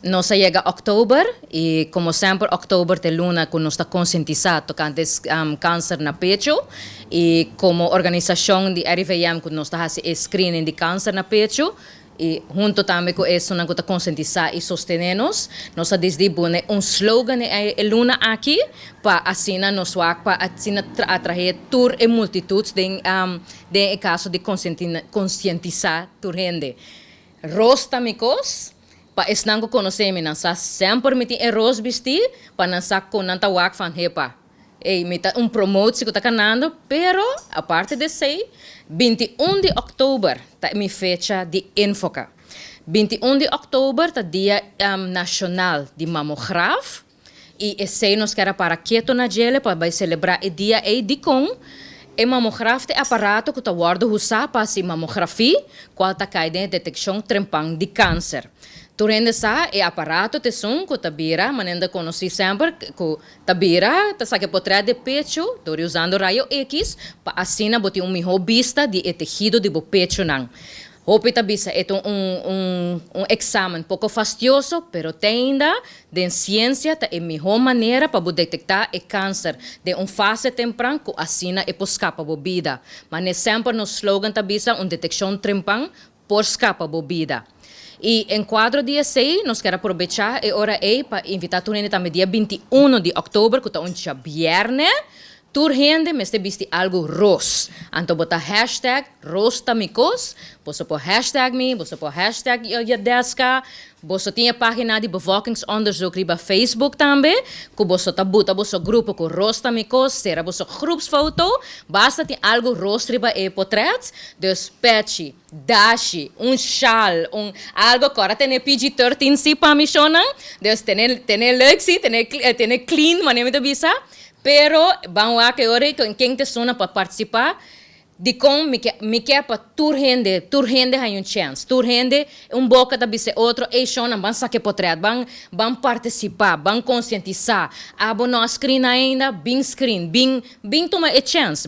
Nós chega outubro e, como sempre, outubro é luna que nós está conscientizado tocante câncer na pecho e como organização de RVM que nós está fazendo screening de câncer na pecho e junto também com isso nós está conscientizar e sostenernos nós decidimos slogan de luna aqui para assim nós para assim atrair tour e multitudes de caso de conscientizar tur hende rosta micos pa esnango conhecemos nasa sempre me tem arroz vestir para nasa com nanta wak van hepa me tá promote se que tá canando pero a parte de sei 21 de outubro tá minha fecha de infoca 21 de outubro tá dia nacional de mamograf e esse nós quer para quieto na gele para celebrar o dia de com e mamograf é aparato que está guardo usar para se mamografia qual tá cai de detecção trempang de câncer. Turende sa é aparato te som que tabira manenda conheci sempre que tabira tá saque potread de pecho tori usando raio X para assim botar melhor vista de tecido de bo pecho nang. Hope tabisa é exame pouco fastidioso, pero tem ainda de ciência é a melhor maneira para detectar o câncer de fase temprana que assim é por escapa da vida. Mas sempre no slogan tabisa detecção temprana por escapa da vida. E em quadro dia 6, nós queremos aproveitar e hora para invitar a também dia 21 de outubro, que é dia viernes. Tur hende me viste algo ros. Então bota hashtag rostamicos, você pôr hashtag me, você pôr hashtag yadeska, você tinha página de bevolkingsonderzoek riba Facebook também, que você tá bota você grupo com rostamicos, será você groepsfoto, basta ter algo ros riba e portret, dus pechi, dashi, chal, algo agora tem PG-13 si para missionan, dus tem lexi, tem clean, maneira de bisa. Pero vamos a que hora quem te sona para participar de como me quer para tur hende hay chance tur hende boca da bise outro e shona ban saque potread ban participar ban conscientizar abo no screen ainda bin screen bin toma a chance